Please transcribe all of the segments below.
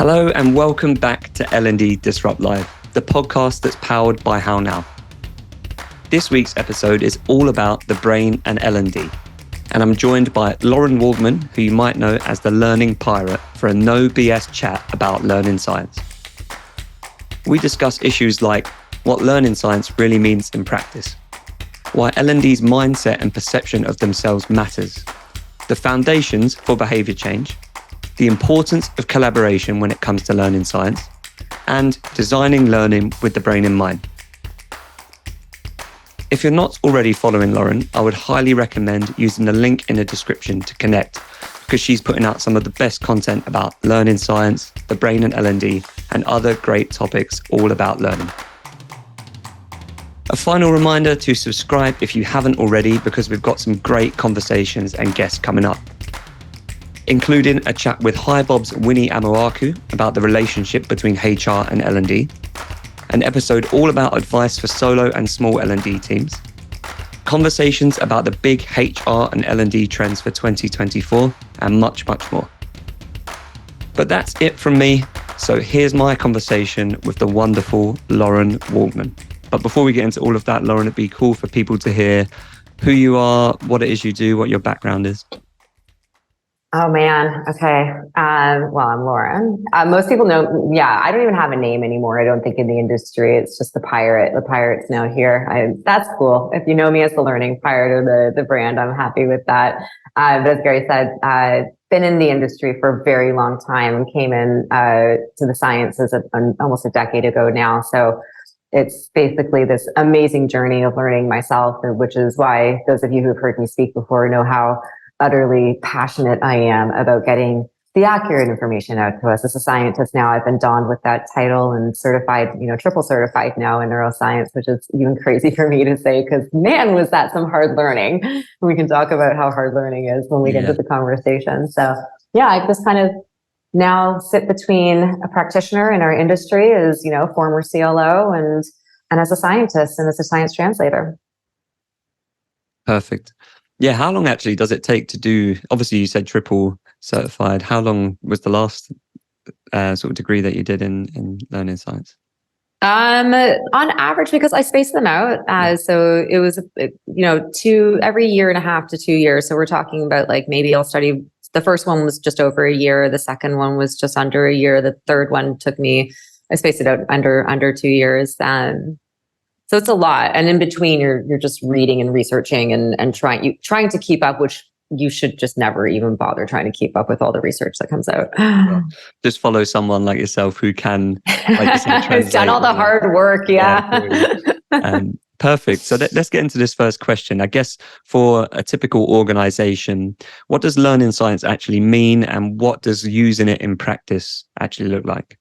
Hello and welcome back to L&D Disrupt Live, the podcast that's powered by How Now. This week's episode is all about the brain and L&D, and I'm joined by Lauren Waldman, who you might know as the Learning Pirate, for a no BS chat about learning science. We discuss issues like what learning science really means in practice, why L&D's mindset and perception of themselves matters, the foundations for behaviour change, the importance of collaboration when it comes to learning science, and designing learning with the brain in mind. If you're not already following Lauren, I would highly recommend using the link in the description to connect, because she's putting out some of the best content about learning science, the brain and L&D, and other great topics all about learning. A final reminder to subscribe if you haven't already, because we've got some great conversations and guests coming up, including a chat with HiBob's Winnie Amoaku about the relationship between HR and L&D, an episode all about advice for solo and small L&D teams, conversations about the big HR and L&D trends for 2024, and much, much more. But that's it from me. So here's my conversation with the wonderful Lauren Waldman. But before we get into all of that, Lauren, it'd be cool for people to hear who you are, what it is you do, what your background is. Oh man. Okay. Well, I'm Lauren. Most people know, I don't even have a name anymore. I don't think in the industry. It's just the pirate. The pirate's now here. That's cool. If you know me as the Learning Pirate or the brand, I'm happy with that. But as Gary said, I've been in the industry for a very long time and came in to the sciences almost a decade ago now. So it's basically this amazing journey of learning myself, which is why those of you who've heard me speak before know how utterly passionate I am about getting the accurate information out to us. As a scientist now, I've been donned with that title and certified, triple certified now in neuroscience, which is even crazy for me to say, because man, was that some hard learning. We can talk about how hard learning is when we get into the conversation. So I just kind of now sit between a practitioner in our industry as, former CLO and as a scientist and as a science translator. Perfect. Yeah, how long actually does it take to do, obviously you said triple certified, how long was the last sort of degree that you did in learning science? On average, because I spaced them out, so it was, every year and a half to 2 years. So we're talking about like maybe I'll study, the first one was just over a year, the second one was just under a year, the third one took me, I spaced it out under 2 years. So it's a lot. And in between, you're just reading and researching and trying to keep up, which you should just never even bother trying to keep up with all the research that comes out. Well, just follow someone like yourself who can, like you said, who's done all the hard work. Perfect. So let's get into this first question. I guess for a typical organization, what does learning science actually mean, and what does using it in practice actually look like?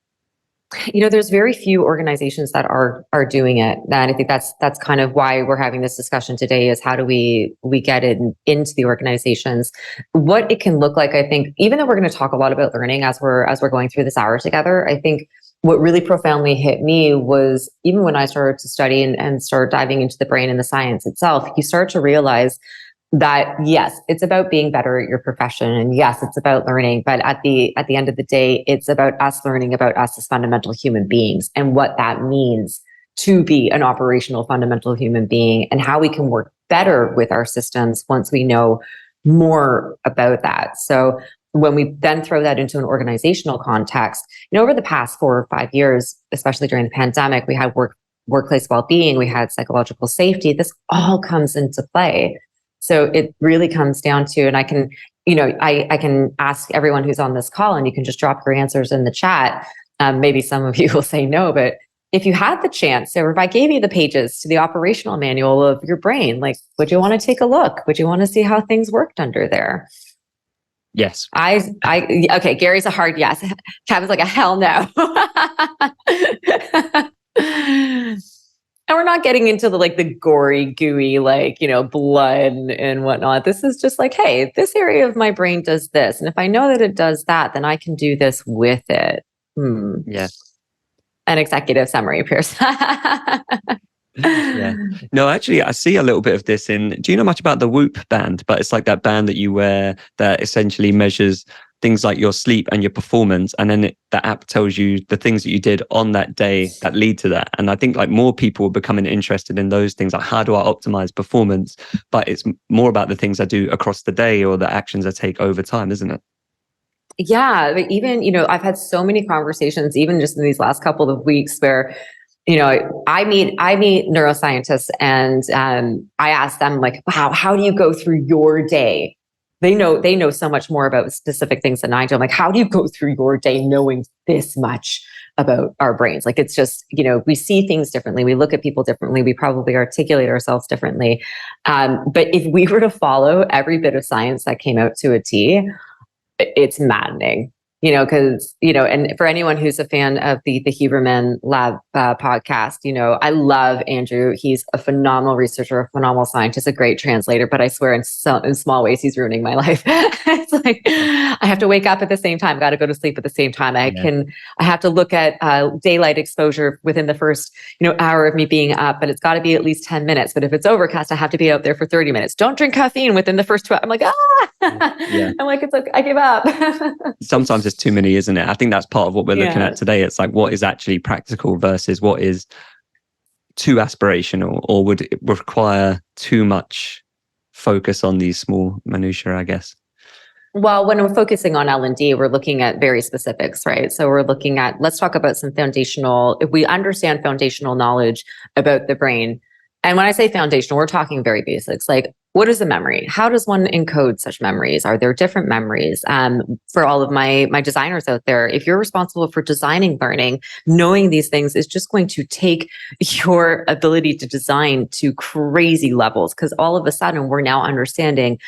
There's very few organizations that are doing it. And I think that's kind of why we're having this discussion today, is how do we get it into the organizations, what it can look like. I think even though we're going to talk a lot about learning as we're going through this hour together, I think what really profoundly hit me was even when I started to study and start diving into the brain and the science itself, you start to realize that yes, it's about being better at your profession, and yes, it's about learning, but at the end of the day, it's about us learning about us as fundamental human beings and what that means to be an operational fundamental human being, and how we can work better with our systems once we know more about that. So when we then throw that into an organizational context, over the past 4 or 5 years, especially during the pandemic, we had workplace well-being, we had psychological safety. This all comes into play. So it really comes down to, and I can, I can ask everyone who's on this call, and you can just drop your answers in the chat. Maybe some of you will say no, but if you had the chance, or if I gave you the pages to the operational manual of your brain, like, would you want to take a look? Would you want to see how things worked under there? Yes. Okay, Gary's a hard yes. Kevin's like a hell no. And we're not getting into the gory, gooey, blood and whatnot. This is just like, hey, this area of my brain does this. And if I know that it does that, then I can do this with it. Yes. An executive summary, Pierce. Yeah. No, actually, I see a little bit of this in, do you know much about the Whoop band? But it's like that band that you wear that essentially measures things like your sleep and your performance, and then the app tells you the things that you did on that day that lead to that. And I think like more people are becoming interested in those things, like how do I optimize performance? But it's more about the things I do across the day or the actions I take over time, isn't it? Yeah, but even, I've had so many conversations, even just in these last couple of weeks, where, I meet neuroscientists, and I ask them, like, wow, how do you go through your day? They know so much more about specific things than I do. I'm like, how do you go through your day knowing this much about our brains? Like, it's just, we see things differently. We look at people differently. We probably articulate ourselves differently. But if we were to follow every bit of science that came out to a T, it's maddening, because, and for anyone who's a fan of the Huberman Lab podcast, I love Andrew. He's a phenomenal researcher, a phenomenal scientist, a great translator, but I swear in small ways, he's ruining my life. It's like, I have to wake up at the same time, got to go to sleep at the same time. I have to look at daylight exposure within the first, hour of me being up, but it's got to be at least 10 minutes. But if it's overcast, I have to be out there for 30 minutes. Don't drink caffeine within the first 12. I'm like, I'm like, it's okay. I give up. Sometimes it's too many, isn't it? I think that's part of what we're looking at today. It's like, what is actually practical versus what is too aspirational or would require too much focus on these small minutiae, I guess. Well, when we're focusing on L&D, we're looking at very specifics, right? So we're looking at, let's talk about some foundational, if we understand foundational knowledge about the brain. And when I say foundational, we're talking very basics, like, what is a memory? How does one encode such memories? Are there different memories? For all of my designers out there, if you're responsible for designing learning, knowing these things is just going to take your ability to design to crazy levels, because all of a sudden we're now understanding,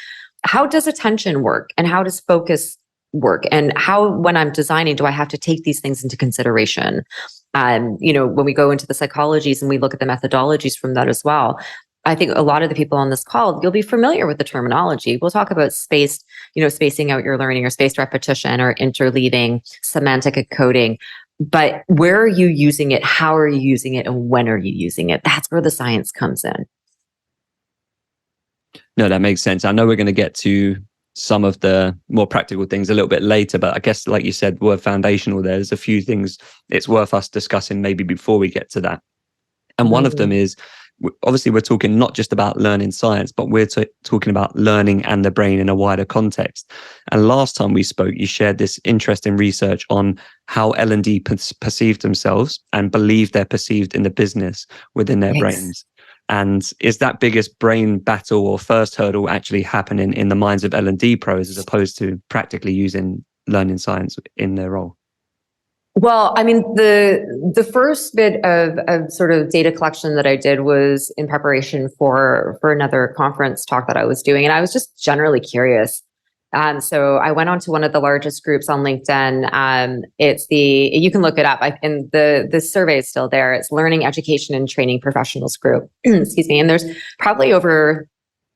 how does attention work and how does focus work? And how, when I'm designing, do I have to take these things into consideration? When we go into the psychologies and we look at the methodologies from that as well, I think a lot of the people on this call, you'll be familiar with the terminology. We'll talk about spacing out your learning, or spaced repetition, or interleaving, semantic encoding. But where are you using it? How are you using it? And when are you using it? That's where the science comes in. No, that makes sense. I know we're going to get to some of the more practical things a little bit later, but I guess, like you said, we're foundational. There's a few things it's worth us discussing maybe before we get to that. And one of them is, obviously, we're talking not just about learning science, but we're talking about learning and the brain in a wider context. And last time we spoke, you shared this interesting research on how L&D perceive themselves and believe they're perceived in the business within their brains. And is that biggest brain battle or first hurdle actually happening in the minds of L&D pros as opposed to practically using learning science in their role? Well, I mean, the first bit of sort of data collection that I did was in preparation for another conference talk that I was doing, and I was just generally curious. So I went on to one of the largest groups on LinkedIn. You can look it up. And the survey is still there. It's Learning, Education, and Training Professionals Group. Excuse me. And there's probably over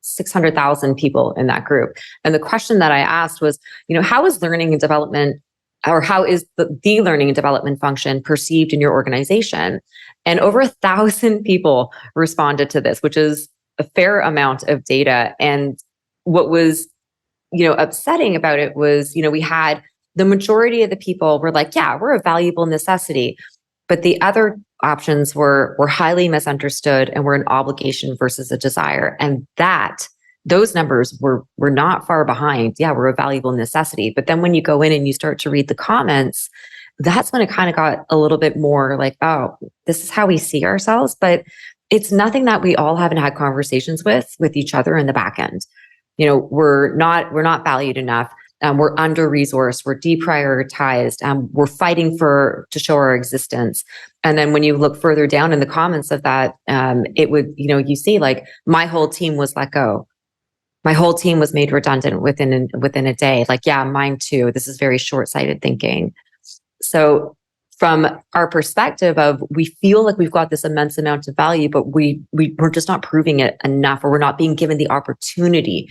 600,000 people in that group. And the question that I asked was, how is learning and development, or how is the learning and development function perceived in your organization? And over 1,000 people responded to this, which is a fair amount of data. And what was upsetting about it was, we had the majority of the people were like, yeah, we're a valuable necessity. But the other options were highly misunderstood and were an obligation versus a desire. And those numbers were not far behind. Yeah, we're a valuable necessity. But then when you go in and you start to read the comments, that's when it kind of got a little bit more like, oh, this is how we see ourselves. But it's nothing that we all haven't had conversations with each other in the back end. We're not valued enough. We're under-resourced. We're deprioritized. We're fighting to show our existence. And then when you look further down in the comments of that, it would, you see like, my whole team was let go. My whole team was made redundant within a day. Like, yeah, mine too. This is very short-sighted thinking. So from our perspective of, we feel like we've got this immense amount of value, but we're just not proving it enough, or we're not being given the opportunity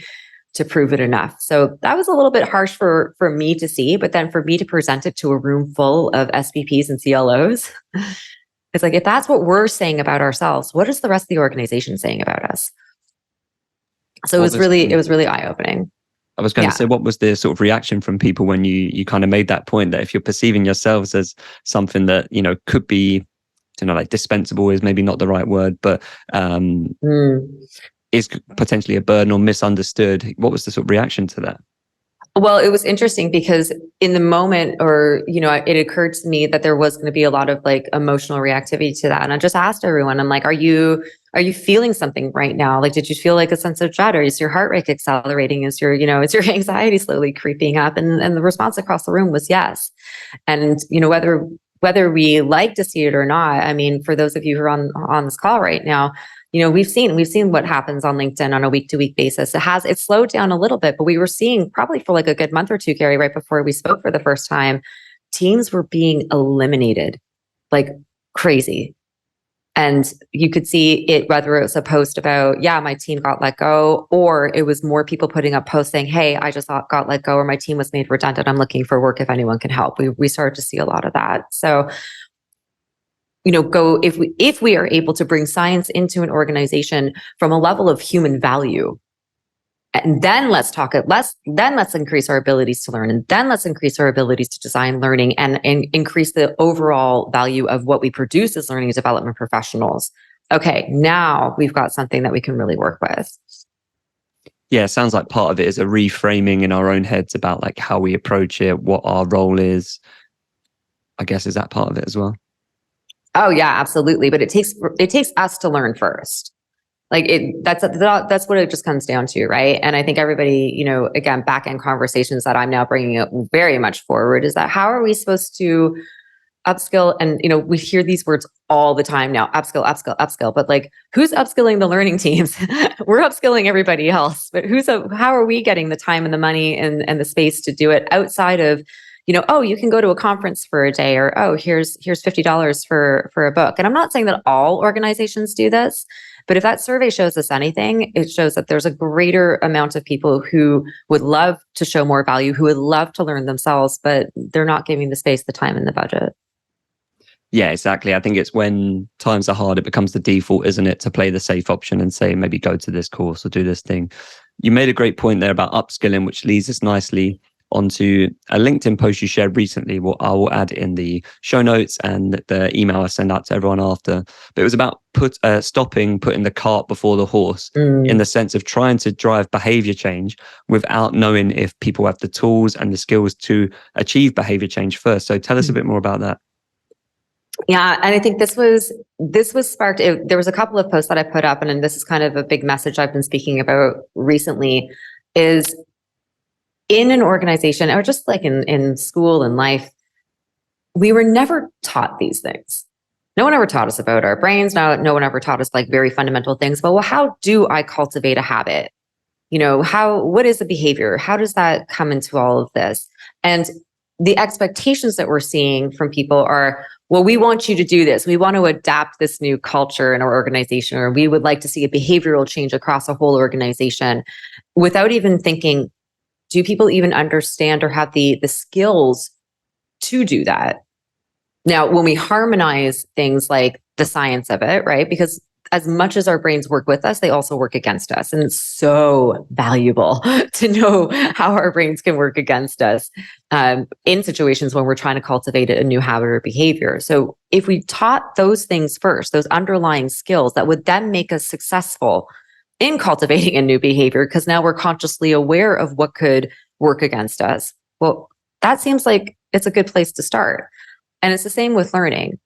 to prove it enough. So that was a little bit harsh for me to see, but then for me to present it to a room full of SVPs and CLOs, it's like, if that's what we're saying about ourselves, what is the rest of the organization saying about us? So it was really eye-opening. I was going to say, what was the sort of reaction from people when you kind of made that point that if you're perceiving yourselves as something that, you know, could be, you know, like dispensable is maybe not the right word, but is potentially a burden or misunderstood. What was the sort of reaction to that? Well, it was interesting because in the moment, or, you know, it occurred to me that there was going to be a lot of like emotional reactivity to that. And I just asked everyone, I'm like, are you feeling something right now? Like, did you feel like a sense of dread, or is your heart rate accelerating? Is your, you know, is your anxiety slowly creeping up? And the response across the room was yes. And, you know, whether we like to see it or not, I mean, for those of you who are on this call right now, you know, we've seen what happens on LinkedIn on a week-to-week basis. It's slowed down a little bit, but we were seeing probably for like a good month or two, Gary, right before we spoke for the first time, teams were being eliminated like crazy. And you could see it, whether it was a post about, yeah, my team got let go, or it was more people putting up posts saying, hey, I just got let go, or my team was made redundant. I'm looking for work if anyone can help. We started to see a lot of that. So, you know, if we are able to bring science into an organization from a level of human value, and then let's increase our abilities to learn, and then let's increase our abilities to design learning, and increase the overall value of what we produce as learning and development professionals. Okay, now we've got something that we can really work with. Yeah, it sounds like part of it is a reframing in our own heads about like how we approach it, what our role is. I guess, is that part of it as well? Oh yeah, absolutely. But it takes us to learn first. Like that's what it just comes down to, right? And I think everybody, you know, again, back end conversations that I'm now bringing up very much forward is that how are we supposed to upskill? And, you know, we hear these words all the time now, upskill, but like, who's upskilling the learning teams? We're upskilling everybody else, but how are we getting the time and the money and the space to do it outside of, you know, oh, you can go to a conference for a day, or, oh, here's $50 for a book. And I'm not saying that all organizations do this, but if that survey shows us anything, it shows that there's a greater amount of people who would love to show more value, who would love to learn themselves, but they're not giving the space, the time, and the budget. Yeah, exactly. I think it's when times are hard, it becomes the default, isn't it, to play the safe option and say, maybe go to this course or do this thing. You made a great point there about upskilling, which leads us nicely onto a LinkedIn post you shared recently, what I will add in the show notes and the email I send out to everyone after. But it was about stopping putting the cart before the horse, in the sense of trying to drive behavior change without knowing if people have the tools and the skills to achieve behavior change first. So tell us a bit more about that. Yeah, and I think this was sparked. There was a couple of posts that I put up, and this is kind of a big message I've been speaking about recently, is in an organization, or just like in school and life, we were never taught these things. No one ever taught us about our brains. No one ever taught us like very fundamental things. But well, how do I cultivate a habit? You know, what is a behavior? How does that come into all of this? And the expectations that we're seeing from people are, well, we want you to do this. We want to adapt this new culture in our organization, or we would like to see a behavioral change across a whole organization, without even thinking, do people even understand or have the skills to do that? Now, when we harmonize things like the science of it, right? Because as much as our brains work with us, they also work against us. And it's so valuable to know how our brains can work against us in situations when we're trying to cultivate a new habit or behavior. So if we taught those things first, those underlying skills that would then make us successful in cultivating a new behavior, because now we're consciously aware of what could work against us. Well, that seems like it's a good place to start. And it's the same with learning.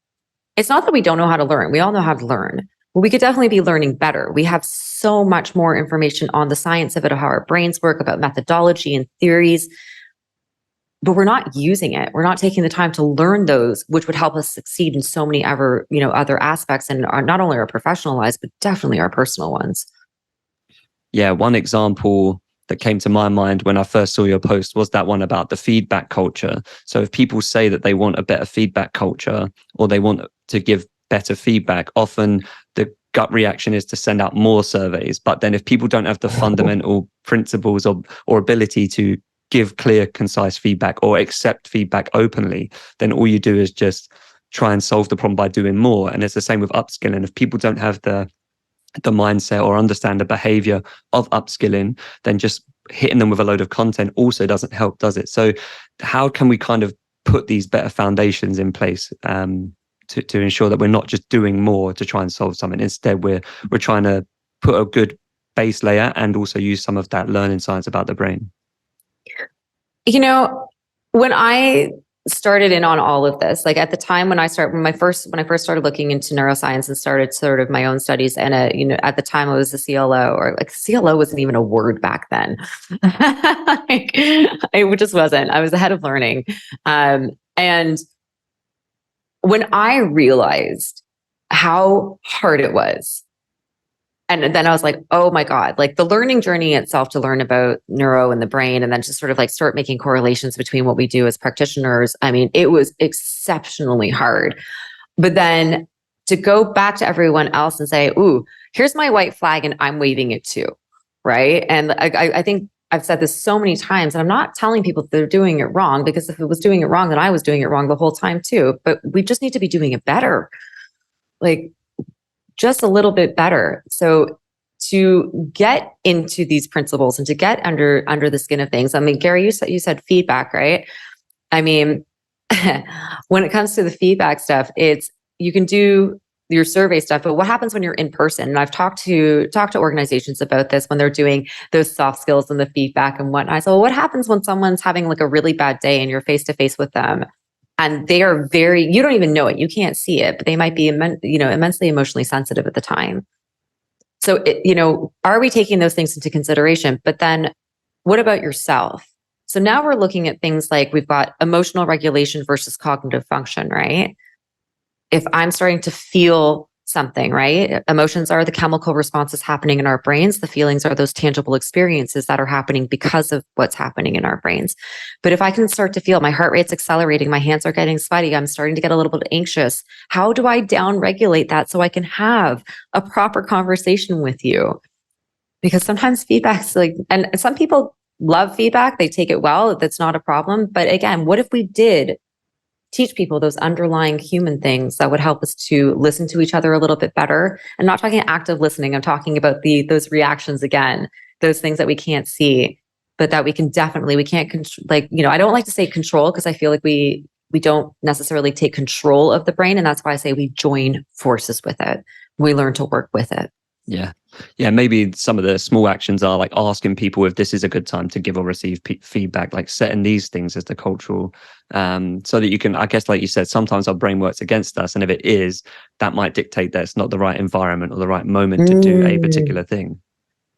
It's not that we don't know how to learn. We all know how to learn. But we could definitely be learning better. We have so much more information on the science of it, of how our brains work, about methodology and theories, but we're not using it. We're not taking the time to learn those, which would help us succeed in so many other aspects, and not only our professional lives, but definitely our personal ones. Yeah, one example that came to my mind when I first saw your post was that one about the feedback culture. So if people say that they want a better feedback culture, or they want to give better feedback, often the gut reaction is to send out more surveys. But then if people don't have the fundamental principles or ability to give clear, concise feedback or accept feedback openly, then all you do is just try and solve the problem by doing more. And it's the same with upskilling. If people don't have the mindset or understand the behavior of upskilling, then just hitting them with a load of content also doesn't help, does it? So how can we kind of put these better foundations in place to ensure that we're not just doing more to try and solve something? Instead, we're trying to put a good base layer and also use some of that learning science about the brain. When I started in on all of this, like at the time when I first started looking into neuroscience and started sort of my own studies, and at the time I was a CLO, or like CLO wasn't even a word back then. Like, it just wasn't. I was the head of learning, and when I realized how hard it was, and then I was like, oh my God, like the learning journey itself to learn about neuro and the brain, and then just sort of like start making correlations between what we do as practitioners. I mean, it was exceptionally hard. But then to go back to everyone else and say, ooh, here's my white flag and I'm waving it too. Right. And I think I've said this so many times, and I'm not telling people that they're doing it wrong, because if it was doing it wrong, then I was doing it wrong the whole time too. But we just need to be doing it better. Like, just a little bit better. So to get into these principles and to get under the skin of things, I mean, Gary, you said feedback, right? I mean, when it comes to the feedback stuff, you can do your survey stuff, but what happens when you're in person? And I've talked to organizations about this when they're doing those soft skills and the feedback and whatnot. So what happens when someone's having like a really bad day and you're face to face with them? And they are you don't even know it. You can't see it, but they might be, immensely emotionally sensitive at the time. So, are we taking those things into consideration? But then what about yourself? So now we're looking at things like we've got emotional regulation versus cognitive function, right? If I'm starting to feel something, right? Emotions are the chemical responses happening in our brains. The feelings are those tangible experiences that are happening because of what's happening in our brains. But if I can start to feel my heart rate's accelerating, my hands are getting sweaty, I'm starting to get a little bit anxious, how do I down regulate that so I can have a proper conversation with you? Because sometimes feedback's like, and some people love feedback, they take it well, that's not a problem. But again, what if we did teach people those underlying human things that would help us to listen to each other a little bit better? I'm not talking active listening. I'm talking about those reactions again, those things that we can't see, but that we can't I don't like to say control, because I feel like we don't necessarily take control of the brain. And that's why I say we join forces with it. We learn to work with it. Yeah. Maybe some of the small actions are like asking people if this is a good time to give or receive feedback, like setting these things as the cultural, so that you can, I guess, like you said, sometimes our brain works against us. And if it is, that might dictate that it's not the right environment or the right moment to do a particular thing.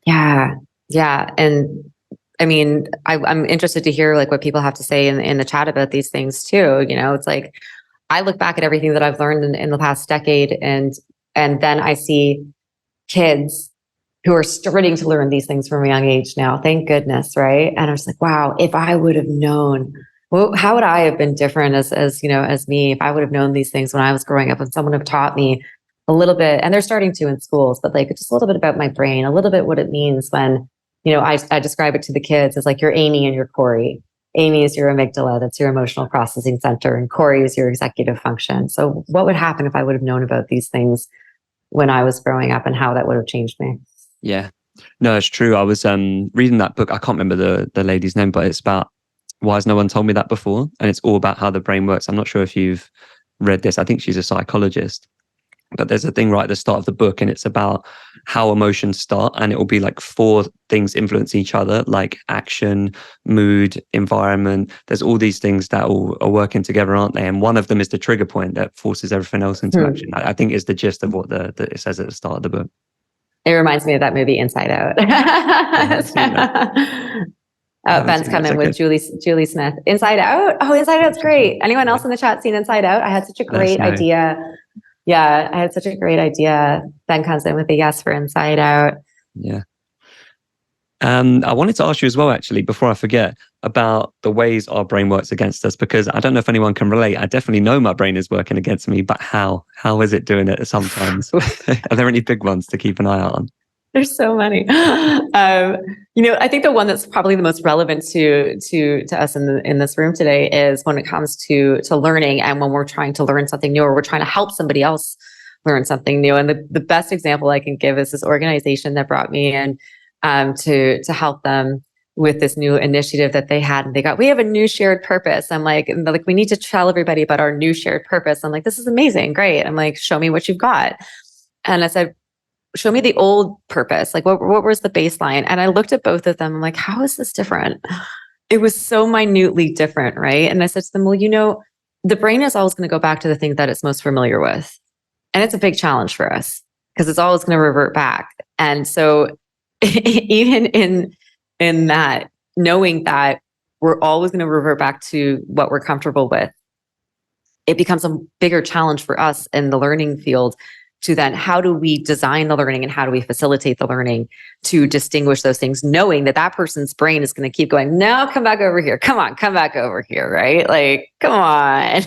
Yeah. Yeah. And I mean, I'm interested to hear like what people have to say in the chat about these things too. It's like, I look back at everything that I've learned in the past decade, and then I see kids who are starting to learn these things from a young age now. Thank goodness, right? And I was like, wow, if I would have known, well, how would I have been different as me, if I would have known these things when I was growing up, and someone have taught me a little bit, and they're starting to in schools, but like just a little bit about my brain, a little bit what it means when, I describe it to the kids as like your Amy and your Corey. Amy is your amygdala, that's your emotional processing center, and Corey is your executive function. So what would happen if I would have known about these things when I was growing up, and how that would have changed me? Yeah, no, it's true. I was reading that book. I can't remember the lady's name, but it's about why has no one told me that before? And it's all about how the brain works. I'm not sure if you've read this. I think she's a psychologist. But there's a thing right at the start of the book, and it's about how emotions start, and it will be like 4 things influence each other, like action, mood, environment. There's all these things that all are working together, aren't they? And one of them is the trigger point that forces everything else into action. I think is the gist of what it says at the start of the book. It reminds me of that movie Inside Out. Ben's coming with Julie Smith. Inside Out? Oh, Inside Out's great. Anyone else in the chat seen Inside Out? I had such a great idea. Yeah, I had such a great idea. Ben comes in with a yes for Inside Out. Yeah. I wanted to ask you as well, actually, before I forget, about the ways our brain works against us, because I don't know if anyone can relate. I definitely know my brain is working against me, but how? How is it doing it sometimes? Are there any big ones to keep an eye out on? There's so many. I think the one that's probably the most relevant to us in this room today is when it comes to learning, and when we're trying to learn something new, or we're trying to help somebody else learn something new. And the best example I can give is this organization that brought me in to help them with this new initiative that they had, and we have a new shared purpose. I'm like, and they're like, we need to tell everybody about our new shared purpose. I'm like, this is amazing. Great. I'm like, show me what you've got. And I said, show me the old purpose. Like, what was the baseline? And I looked at both of them. I'm like, how is this different? It was so minutely different. Right. And I said to them, well, the brain is always going to go back to the thing that it's most familiar with. And it's a big challenge for us because it's always going to revert back. And so even in that, knowing that we're always going to revert back to what we're comfortable with, it becomes a bigger challenge for us in the learning field to then, how do we design the learning and how do we facilitate the learning to distinguish those things, knowing that that person's brain is going to keep going, no, come back over here. Come on, come back over here. Right? Like, come on.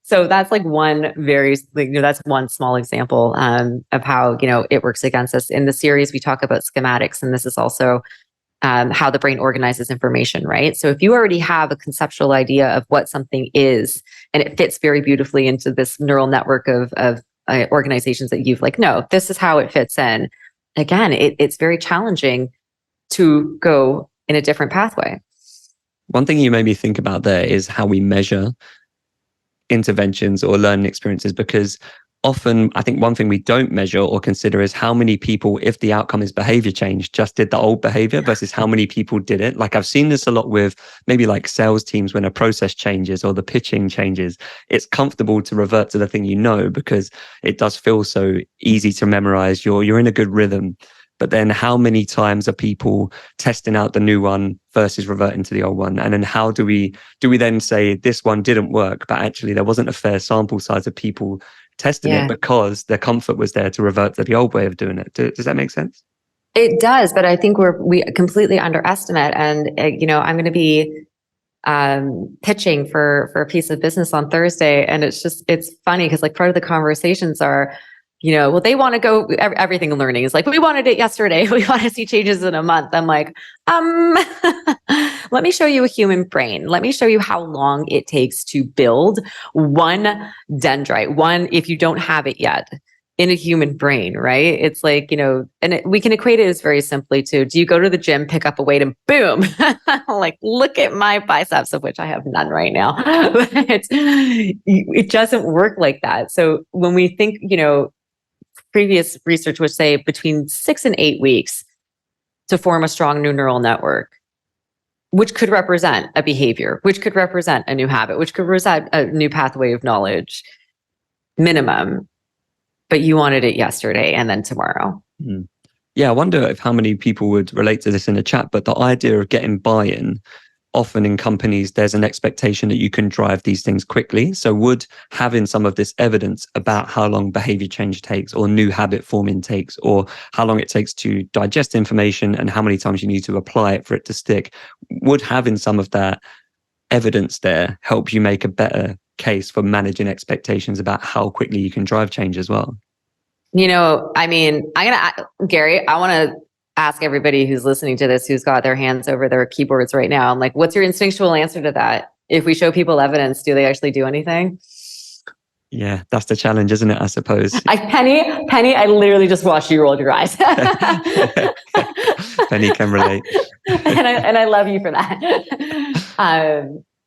So that's like one that's one small example of how, it works against us. In the series, we talk about schematics, and this is also how the brain organizes information, right? So if you already have a conceptual idea of what something is, and it fits very beautifully into this neural network of organizations that you've no, this is how it fits in. Again, it's very challenging to go in a different pathway. One thing you made me think about there is how we measure interventions or learning experiences, because often I think one thing we don't measure or consider is how many people, if the outcome is behavior change, just did the old behavior versus how many people did it. Like, I've seen this a lot with maybe like sales teams. When a process changes or the pitching changes, it's comfortable to revert to the thing because it does feel so easy to memorize. You're in a good rhythm. But then how many times are people testing out the new one versus reverting to the old one? And then how do we then say this one didn't work, but actually there wasn't a fair sample size of people testing it because their comfort was there to revert to the old way of doing it? Does that make sense? It does, but I think we completely underestimate. And I'm going to be pitching for a piece of business on Thursday, and it's funny because part of the conversations are, well, they want to go everything in learning is we wanted it yesterday. We want to see changes in a month. I'm like, let me show you a human brain. Let me show you how long it takes to build one dendrite, if you don't have it yet, in a human brain, right? It's we can equate it as very simply to, do you go to the gym, pick up a weight, and boom, look at my biceps, of which I have none right now. It doesn't work like that. So when we think, previous research would say between 6 and 8 weeks to form a strong new neural network, which could represent a behavior, which could represent a new habit, which could represent a new pathway of knowledge, minimum. But you wanted it yesterday and then tomorrow. Mm. Yeah, I wonder if how many people would relate to this in the chat, but the idea of getting buy-in, often in companies, there's an expectation that you can drive these things quickly. So would having some of this evidence about how long behavior change takes, or new habit forming takes, or how long it takes to digest information and how many times you need to apply it for it to stick, would having some of that evidence there help you make a better case for managing expectations about how quickly you can drive change as well? Gary, I want to ask everybody who's listening to this, who's got their hands over their keyboards right now, I'm like, what's your instinctual answer to that? If we show people evidence, do they actually do anything? Yeah, that's the challenge, isn't it? I suppose. Penny, I literally just watched you roll your eyes. Penny can relate. and I love you for that.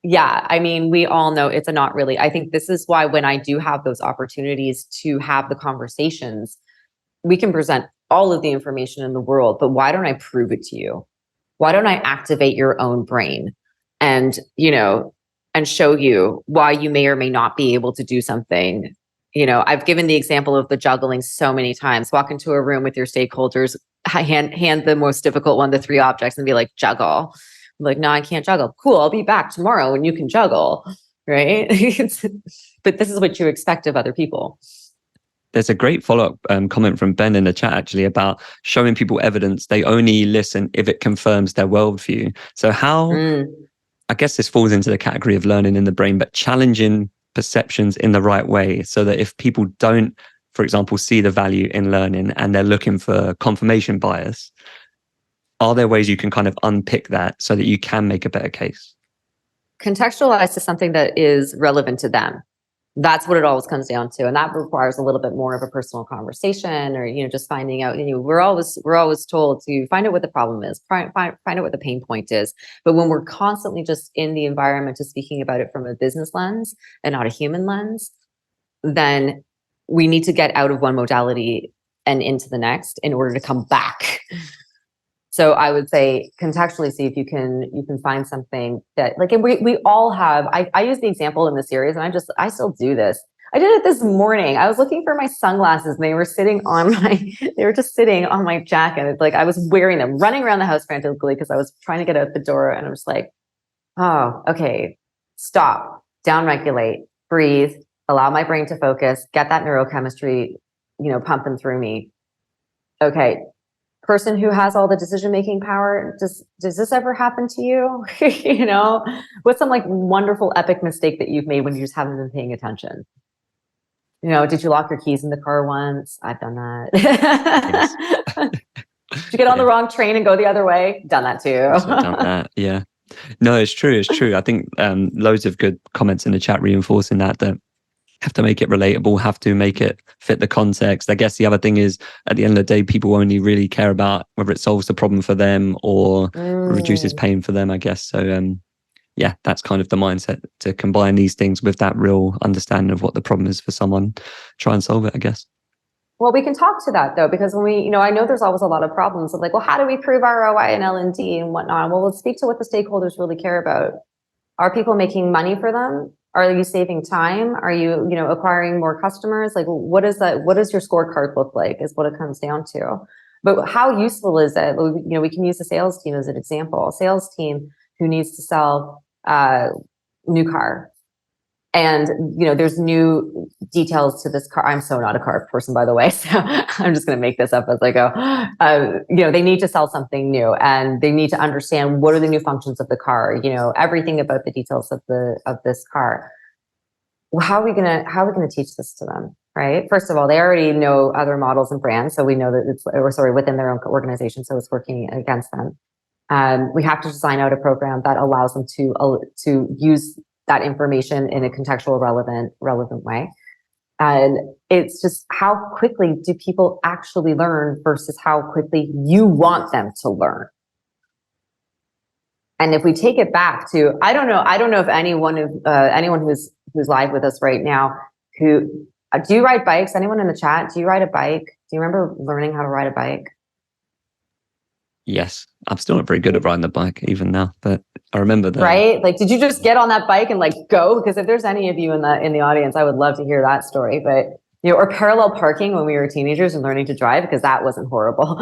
Yeah, we all know it's a not really. I think this is why when I do have those opportunities to have the conversations, we can present all of the information in the world, but why don't I prove it to you? Why don't I activate your own brain and, and show you why you may or may not be able to do something? I've given the example of the juggling so many times. Walk into a room with your stakeholders, hand the most difficult one, the 3 objects, and be like, juggle. I'm like, no, I can't juggle. Cool, I'll be back tomorrow when you can juggle, right? But this is what you expect of other people. There's a great follow-up comment from Ben in the chat, actually, about showing people evidence. They only listen if it confirms their worldview. So I guess this falls into the category of learning in the brain, but challenging perceptions in the right way, so that if people don't, for example, see the value in learning and they're looking for confirmation bias, are there ways you can kind of unpick that so that you can make a better case? Contextualize to something that is relevant to them. That's what it always comes down to. And that requires a little bit more of a personal conversation, or, just finding out, we're always told to find out what the problem is, find out what the pain point is. But when we're constantly just in the environment of speaking about it from a business lens and not a human lens, then we need to get out of one modality and into the next in order to come back. So I would say contextually see if you can find something that, like, and we all have, I use the example in the series, and I still do this. I did it this morning. I was looking for my sunglasses and they were just sitting on my jacket. It's like I was wearing them, running around the house frantically because I was trying to get out the door, and I was like, oh, okay, stop, downregulate, breathe, allow my brain to focus, get that neurochemistry, pumping through me. Okay. Person who has all the decision-making power, does this ever happen to you? What's some like wonderful epic mistake that you've made when you just haven't been paying attention? Did you lock your keys in the car once? I've done that. Yes. Did you get on the wrong train and go the other way? Done that too. Also done that. Yeah. No, it's true. I think loads of good comments in the chat reinforcing that have to make it relatable, have to make it fit the context. I guess the other thing is, at the end of the day, people only really care about whether it solves the problem for them or reduces pain for them, I guess. So yeah, that's kind of the mindset, to combine these things with that real understanding of what the problem is for someone, try and solve it, I guess. Well, we can talk to that though, because when I know there's always a lot of problems of like, well, how do we prove ROI and L&D and whatnot? Well, let's speak to what the stakeholders really care about. Are people making money for them? Are you saving time? Are you, acquiring more customers? Like, what is that? What does your scorecard look like is what it comes down to. But how useful is it? We can use the sales team as an example. A sales team who needs to sell new car. And, there's new details to this car. I'm so not a car person, by the way. So I'm just going to make this up as I go. They need to sell something new, and they need to understand what are the new functions of the car, everything about the details of this car. Well, how are we going to teach this to them? Right. First of all, they already know other models and brands. So we know that within their own organization. So it's working against them. We have to design out a program that allows them to use that information in a contextual relevant way. And it's just, how quickly do people actually learn versus how quickly you want them to learn. And if we take it back to, I don't know if anyone who's live with us right now, do you ride bikes? Anyone in the chat? Do you ride a bike? Do you remember learning how to ride a bike? Yes, I'm still not very good at riding the bike even now, but I remember that. Right? Like, did you just get on that bike and like go? Because if there's any of you in the audience, I would love to hear that story. But or parallel parking when we were teenagers and learning to drive, because that wasn't horrible.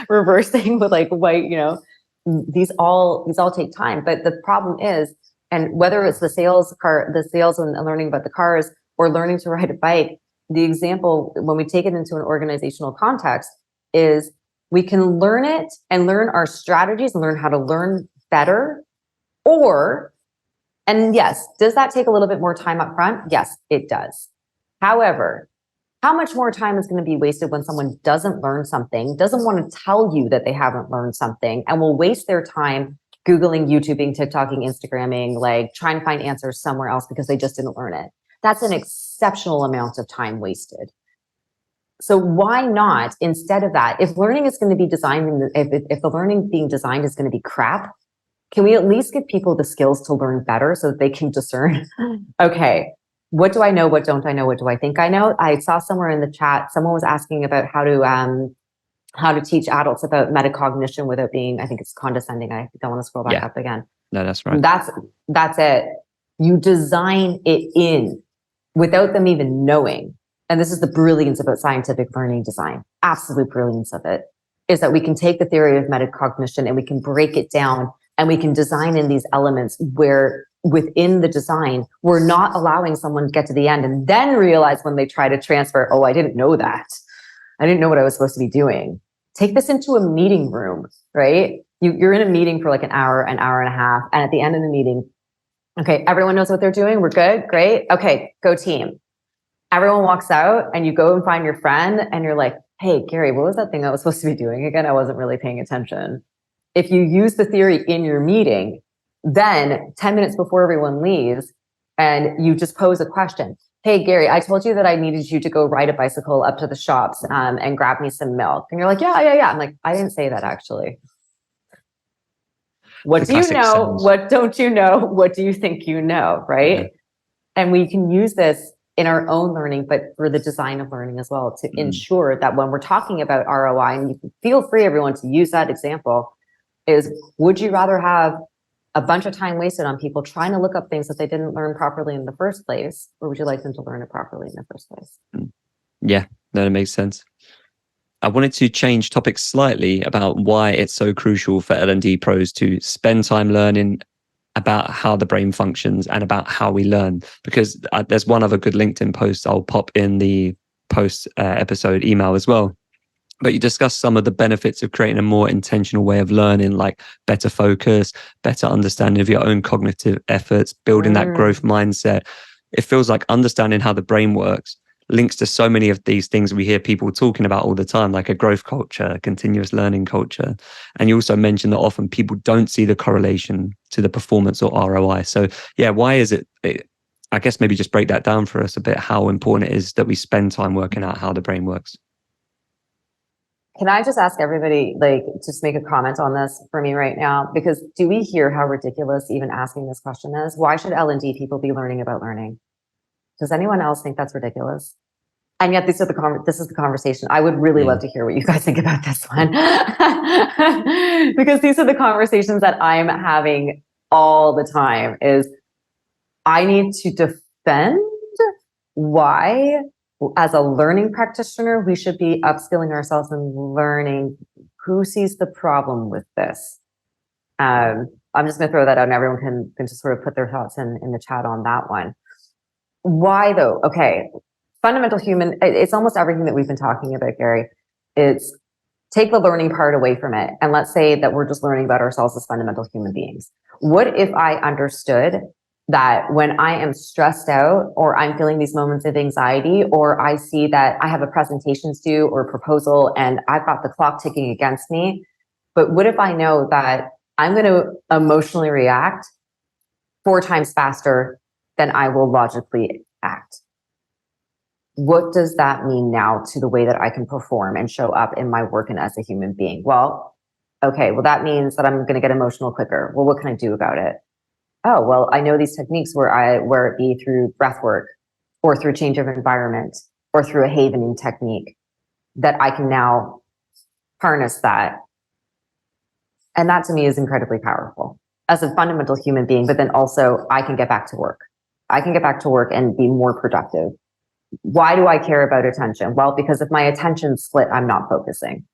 Reversing with like white. These all take time. But the problem is, and whether it's the sales and learning about the cars, or learning to ride a bike, the example, when we take it into an organizational context, is we can learn it and learn our strategies and learn how to learn better. And yes, does that take a little bit more time up front? Yes, it does. However, how much more time is going to be wasted when someone doesn't learn something, doesn't want to tell you that they haven't learned something, and will waste their time Googling, YouTubing, TikToking, Instagramming, like trying to find answers somewhere else because they just didn't learn it? That's an exceptional amount of time wasted. So why not, instead of that, if learning is going to be designed, if the learning being designed is going to be crap, can we at least give people the skills to learn better so that they can discern, okay, what do I know? What don't I know? What do I think I know? I saw somewhere in the chat, someone was asking about how to teach adults about metacognition without being, I think it's condescending. I don't want to scroll back up again. No, that's right. That's it. You design it in without them even knowing. And this is the brilliance about scientific learning design, absolute brilliance of it, is that we can take the theory of metacognition and we can break it down, and we can design in these elements where within the design, we're not allowing someone to get to the end and then realize when they try to transfer, oh, I didn't know that. I didn't know what I was supposed to be doing. Take this into a meeting room, right? You're in a meeting for like an hour and a half. And at the end of the meeting, okay, everyone knows what they're doing. We're good. Great. Okay, go team. Everyone walks out and you go and find your friend and you're like, hey, Gary, what was that thing I was supposed to be doing again? I wasn't really paying attention. If you use the theory in your meeting, Then 10 minutes before everyone leaves, and you just pose a question. Hey, Gary, I told you that I needed you to go ride a bicycle up to the shops and grab me some milk. And you're like, yeah. I'm like, I didn't say that actually. What do you know? What don't you know? What do you think you know? Right. Yeah. And we can use this in our own learning, but for the design of learning as well, to ensure that when we're talking about ROI, and you can feel free, everyone, to use that example, is would you rather have a bunch of time wasted on people trying to look up things that they didn't learn properly in the first place, or would you like them to learn it properly in the first place? Yeah, no, that makes sense. I wanted to change topics slightly about why it's so crucial for L&D pros to spend time learning about how the brain functions and about how we learn, because there's one other good LinkedIn post I'll pop in the post episode email as well. But you discuss some of the benefits of creating a more intentional way of learning, like better focus, better understanding of your own cognitive efforts, building that growth mindset. It feels like understanding how the brain works links to so many of these things we hear people talking about all the time, like a growth culture, a continuous learning culture. And you also mentioned that often people don't see the correlation to the performance or ROI. So yeah, why is it, I guess maybe just break that down for us a bit, how important it is that we spend time working out how the brain works. Can I just ask everybody, like, just make a comment on this for me right now? Because do we hear how ridiculous even asking this question is? Why should L&D people be learning about learning? Does anyone else think that's ridiculous? And yet this is the conversation. I would really love to hear what you guys think about this one. Because these are the conversations that I'm having all the time, is I need to defend why, as a learning practitioner, we should be upskilling ourselves and learning. Who sees the problem with this? I'm just going to throw that out, and everyone can just sort of put their thoughts in the chat on that one. Why though? Okay, fundamental human, it's almost everything that we've been talking about, Gary. It's take the learning part away from it, and let's say that we're just learning about ourselves as fundamental human beings. What if I understood that when I am stressed out, or I'm feeling these moments of anxiety, or I see that I have a presentation to do or a proposal and I've got the clock ticking against me, but what if I know that I'm going to emotionally react 4 times faster than I will logically act? What does that mean now to the way that I can perform and show up in my work and as a human being? Well, okay, well, that means that I'm going to get emotional quicker. Well, what can I do about it? Oh, well, I know these techniques where it be through breath work, or through change of environment, or through a havening technique, that I can now harness that. And that to me is incredibly powerful as a fundamental human being, but then also I can get back to work. I can get back to work and be more productive. Why do I care about attention? Well, because if my attention's split, I'm not focusing.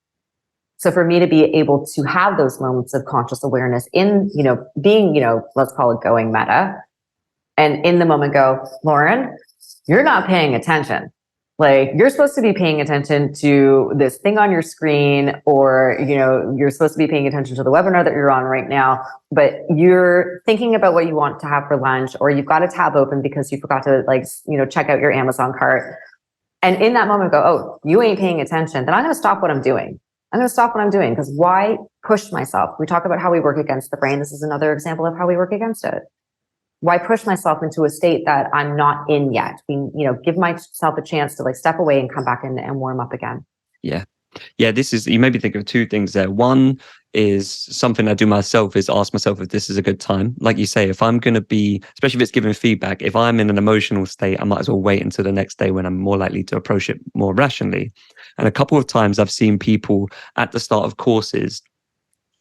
So for me to be able to have those moments of conscious awareness in, being, let's call it going meta, and in the moment go, Lauren, you're not paying attention. Like, you're supposed to be paying attention to this thing on your screen, or, you're supposed to be paying attention to the webinar that you're on right now, but you're thinking about what you want to have for lunch, or you've got a tab open because you forgot to check out your Amazon cart. And in that moment go, oh, you ain't paying attention. Then I'm going to stop what I'm doing. Because why push myself? We talk about how we work against the brain. This is another example of how we work against it. Why push myself into a state that I'm not in yet? Give myself a chance to step away and come back and warm up again. Yeah. This is, you made me think of 2 things there. One is something I do myself, is ask myself if this is a good time. Like you say, if I'm going to be, especially if it's giving feedback, if I'm in an emotional state, I might as well wait until the next day when I'm more likely to approach it more rationally. And a couple of times I've seen people at the start of courses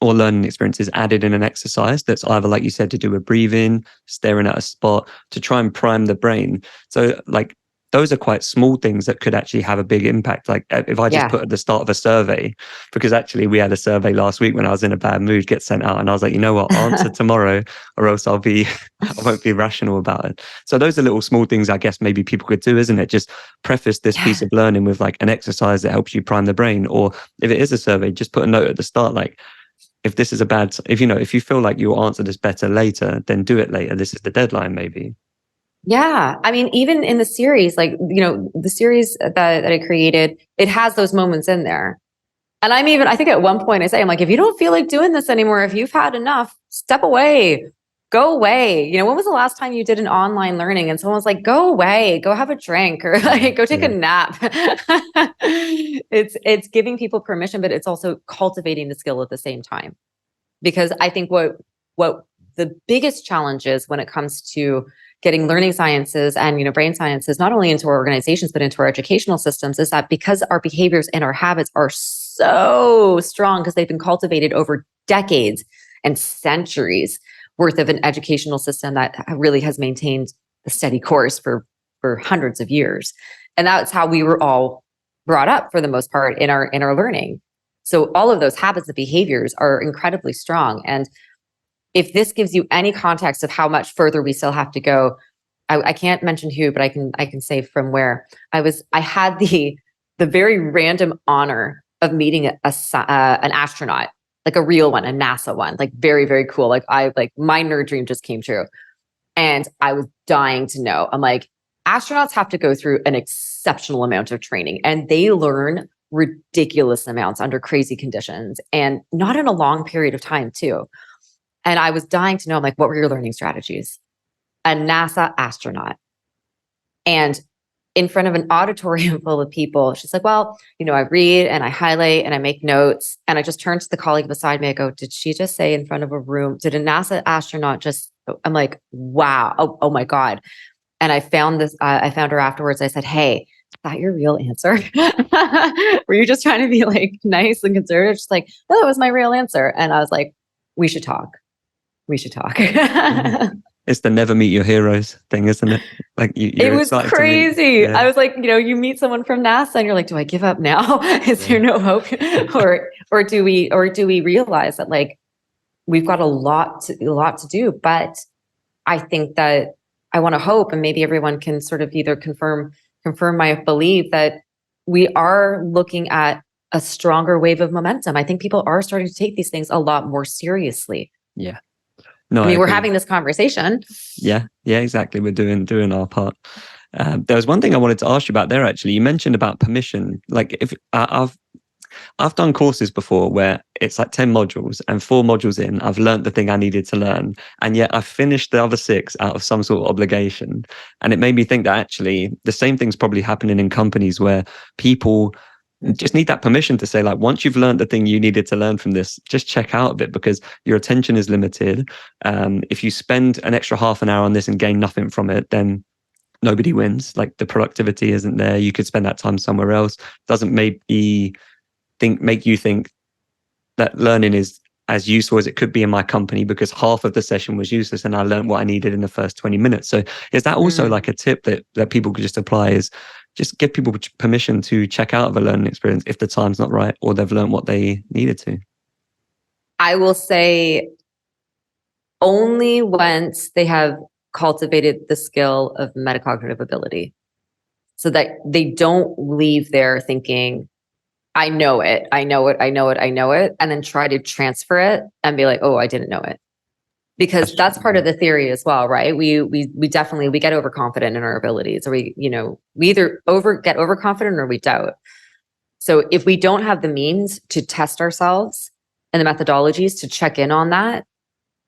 or learning experiences added in an exercise that's either, like you said, to do with breathing, staring at a spot, to try and prime the brain. So those are quite small things that could actually have a big impact. Like if I just put at the start of a survey, because actually we had a survey last week when I was in a bad mood get sent out, and I was like, you know what, answer tomorrow or else I won't be rational about it. So those are little small things I guess maybe people could do, isn't it? Just preface this piece of learning with an exercise that helps you prime the brain. Or if it is a survey, just put a note at the start, if this is if you feel like you'll answer this better later, then do it later. This is the deadline, maybe. Yeah. I mean, even in the series, the series that I created, it has those moments in there. And I think at one point I say, I'm like, if you don't feel like doing this anymore, if you've had enough, step away, go away. When was the last time you did an online learning and someone was like, go away, go have a drink, or like go take a nap? It's giving people permission, but it's also cultivating the skill at the same time. Because I think what the biggest challenge is when it comes to getting learning sciences and brain sciences not only into our organizations but into our educational systems is that because our behaviors and our habits are so strong because they've been cultivated over decades and centuries worth of an educational system that really has maintained a steady course for hundreds of years, and that's how we were all brought up for the most part in our learning. So all of those habits and behaviors are incredibly strong. And if this gives you any context of how much further we still have to go, I can't mention who, but I can say from where I had the very random honor of meeting an astronaut, like a real one, a NASA one, like very, very cool. Like my nerd dream just came true. And I was dying to know. I'm like, astronauts have to go through an exceptional amount of training and they learn ridiculous amounts under crazy conditions and not in a long period of time too. And I was dying to know, I'm like, what were your learning strategies? A NASA astronaut. And in front of an auditorium full of people, she's like, well, I read and I highlight and I make notes. And I just turned to the colleague beside me. I go, did she just say in front of a room, did a NASA astronaut just, I'm like, wow. Oh my God. And I found her afterwards. I said, hey, is that your real answer? Were you just trying to be like nice and conservative? She's like, no, that was my real answer. And I was like, we should talk. It's the never meet your heroes thing, isn't it? Like it was crazy. I was like, you meet someone from NASA and you're like, do I give up now? Is there no hope? or do we realize that like we've got a lot to do? But I think that I want to hope, and maybe everyone can sort of either confirm my belief that we are looking at a stronger wave of momentum. I think people are starting to take these things a lot more seriously. Yeah. No, we're having this conversation. Yeah, exactly. We're doing our part. There was one thing I wanted to ask you about there. Actually, you mentioned about permission. Like, if I've done courses before where it's like 10 modules, and 4 modules in, I've learned the thing I needed to learn, and yet I finished the other 6 out of some sort of obligation. And it made me think that actually the same thing's probably happening in companies where people just need that permission to say, like, once you've learned the thing you needed to learn from this, just check out of it because your attention is limited. If you spend an extra half an hour on this and gain nothing from it, then nobody wins. Like, the productivity isn't there. You could spend that time somewhere else. Doesn't make you think that learning is as useful as it could be in my company because half of the session was useless and I learned what I needed in the first 20 minutes. So is that also like a tip that people could just apply, is just give people permission to check out of a learning experience if the time's not right or they've learned what they needed to? I will say only once they have cultivated the skill of metacognitive ability, so that they don't leave there thinking, I know it, and then try to transfer it and be like, oh, I didn't know it. Because that's part of the theory as well, right? We definitely get overconfident in our abilities, or we either get overconfident or we doubt. So if we don't have the means to test ourselves and the methodologies to check in on that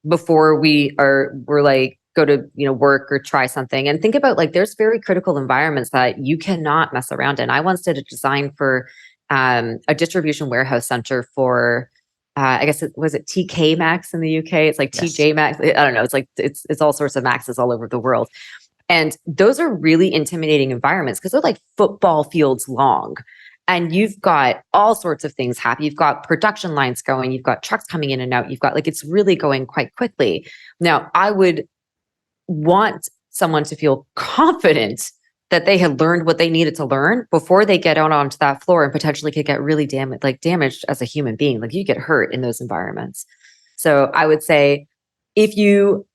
before we're like go to work or try something, and think about, like, there's very critical environments that you cannot mess around in. I once did a design for a distribution warehouse center for I guess was it TK Maxx in the UK? It's like yes. TJ Maxx. I don't know. It's like it's all sorts of Maxes all over the world. And those are really intimidating environments because they're like football fields long. And you've got all sorts of things happening. You've got production lines going, you've got trucks coming in and out, you've got, like, it's really going quite quickly. Now, I would want someone to feel confident that they had learned what they needed to learn before they get out onto that floor and potentially could get really damaged as a human being. Like, you get hurt in those environments. So I would say, if you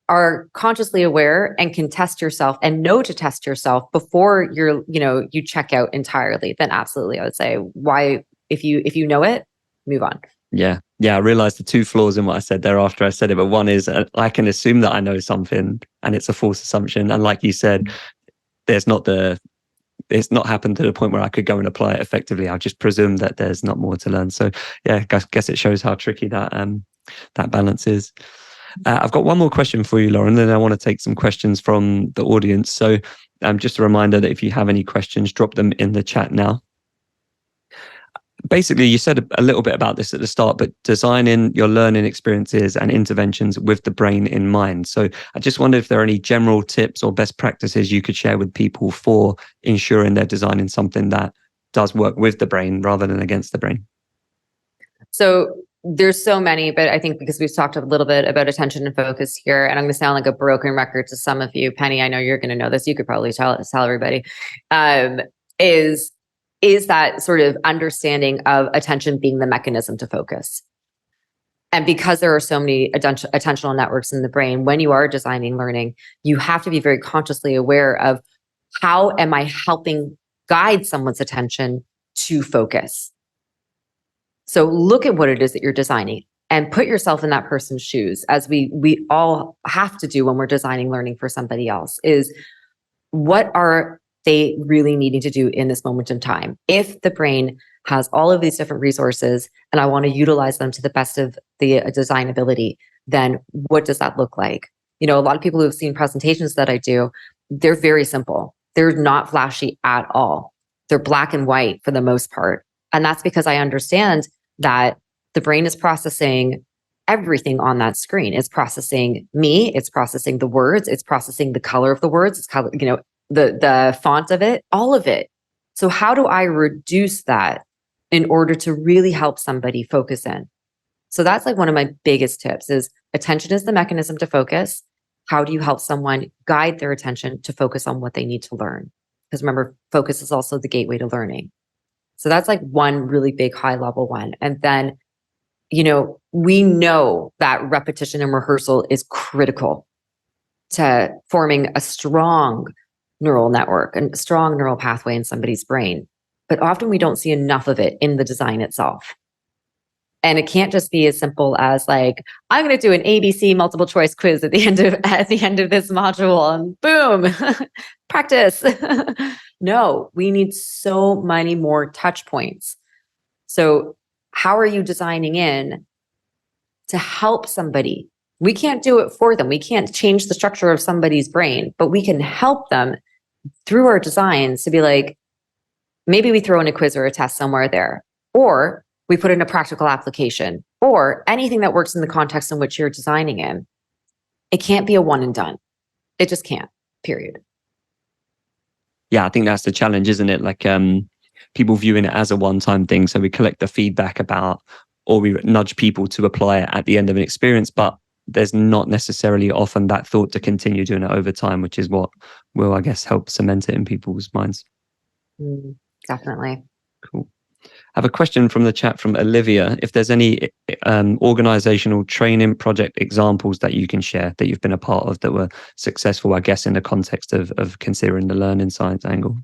are consciously aware and can test yourself and know to test yourself before you check out entirely, then absolutely, I would say, why, if you know it, move on. Yeah. I realized the 2 flaws in what I said there after I said it. But one is I can assume that I know something and it's a false assumption. And like you said, it's not happened to the point where I could go and apply it effectively. I'll just presume that there's not more to learn. So yeah, I guess it shows how tricky that balance is. I've got one more question for you, Lauren, then I want to take some questions from the audience. So just a reminder that if you have any questions, drop them in the chat now. Basically, you said a little bit about this at the start, but designing your learning experiences and interventions with the brain in mind. So I just wonder if there are any general tips or best practices you could share with people for ensuring they're designing something that does work with the brain rather than against the brain. So there's so many, but I think because we've talked a little bit about attention and focus here, and I'm going to sound like a broken record to some of you. Penny, I know you're going to know this. You could probably tell everybody. Is that sort of understanding of attention being the mechanism to focus. And because there are so many attentional networks in the brain, when you are designing learning, you have to be very consciously aware of how am I helping guide someone's attention to focus. So look at what it is that you're designing and put yourself in that person's shoes, as we all have to do when we're designing learning for somebody else, is what are they really needing to do in this moment in time? If the brain has all of these different resources and I want to utilize them to the best of the design ability, then what does that look like? A lot of people who have seen presentations that I do, they're very simple. They're not flashy at all. They're black and white for the most part. And that's because I understand that the brain is processing everything on that screen. It's processing me, it's processing the words, it's processing the color of the words, it's color, the font of it, all of it. So how do I reduce that in order to really help somebody focus in? So that's like one of my biggest tips is attention is the mechanism to focus. How do you help someone guide their attention to focus on what they need to learn? Because remember, focus is also the gateway to learning. So that's like one really big high level one. And then, we know that repetition and rehearsal is critical to forming a strong neural network and a strong neural pathway in somebody's brain. But often we don't see enough of it in the design itself. And it can't just be as simple as like, I'm going to do an ABC multiple choice quiz at the end of this module and boom, practice. No, we need so many more touch points. So how are you designing in to help somebody? We can't do it for them. We can't change the structure of somebody's brain, but we can help them through our designs to be like, maybe we throw in a quiz or a test somewhere there, or we put in a practical application, or anything that works in the context in which you're designing in. It can't be a one and done. It just can't, period. Yeah, I think that's the challenge, isn't it? Like people viewing it as a one-time thing. So we collect the feedback about, or we nudge people to apply it at the end of an experience, but there's not necessarily often that thought to continue doing it over time, which is what will, I guess, help cement it in people's minds. Definitely. Cool. I have a question from the chat from Olivia. If there's any organizational training project examples that you can share that you've been a part of that were successful, I guess, in the context of considering the learning science angle.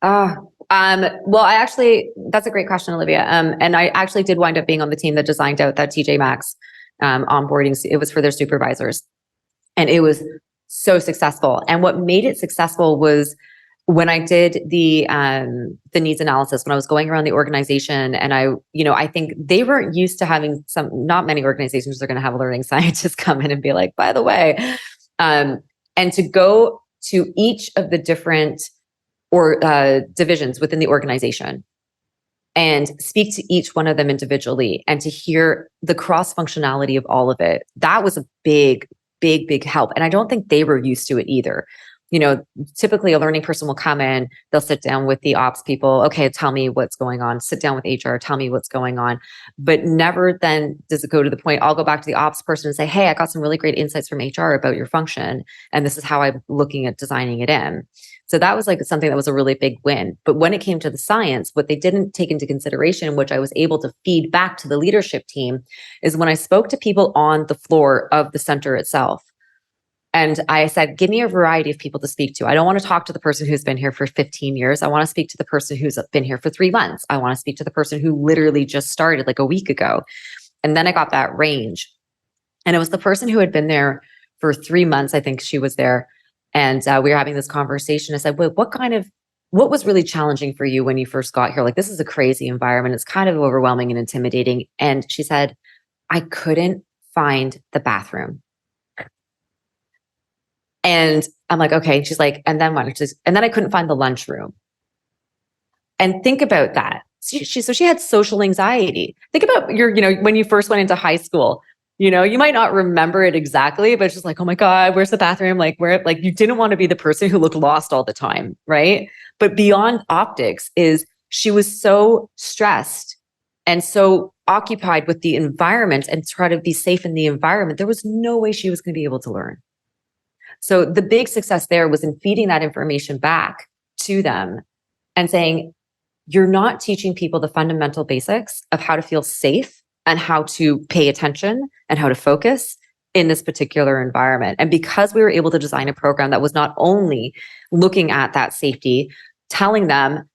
Well, that's a great question, Olivia. And I actually did wind up being on the team that designed out that TJ Maxx onboarding. It was for their supervisors, and it was so successful. And what made it successful was when I did the needs analysis, when I was going around the organization, and I think they weren't used to having not many organizations are going to have a learning scientist come in and be like, by the way, and to go to each of the different divisions within the organization and speak to each one of them individually and to hear the cross functionality of all of it. That was a big, big, big help. And I don't think they were used to it either. Typically a learning person will come in, they'll sit down with the ops people. Okay, tell me what's going on. Sit down with HR, tell me what's going on. But never then does it go to the point, I'll go back to the ops person and say, hey, I got some really great insights from HR about your function. And this is how I'm looking at designing it in. So that was like something that was a really big win. But when it came to the science, what they didn't take into consideration, which I was able to feed back to the leadership team, is when I spoke to people on the floor of the center itself. And I said, give me a variety of people to speak to. I don't want to talk to the person who's been here for 15 years. I want to speak to the person who's been here for 3 months. I want to speak to the person who literally just started like a week ago. And then I got that range. And it was the person who had been there for 3 months. I think she was there. And we were having this conversation. I said, wait, what was really challenging for you when you first got here? Like, this is a crazy environment. It's kind of overwhelming and intimidating. And she said, I couldn't find the bathroom. And I'm like, okay. And she's like, and then what? And then I couldn't find the lunchroom. And think about that. So she had social anxiety. Think about when you first went into high school, you might not remember it exactly, but it's just like, oh my God, where's the bathroom? Like you didn't want to be the person who looked lost all the time. Right. But beyond optics is she was so stressed and so occupied with the environment and try to be safe in the environment. There was no way she was going to be able to learn. So the big success there was in feeding that information back to them and saying, you're not teaching people the fundamental basics of how to feel safe and how to pay attention and how to focus in this particular environment. And because we were able to design a program that was not only looking at that safety, telling them,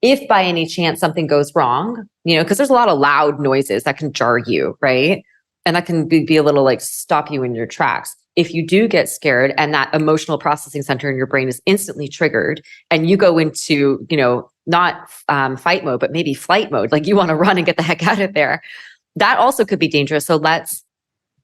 if by any chance something goes wrong, because there's a lot of loud noises that can jar you, right? And that can be a little like stop you in your tracks. If you do get scared and that emotional processing center in your brain is instantly triggered and you go into, not fight mode, but maybe flight mode, like you want to run and get the heck out of there, that also could be dangerous. So let's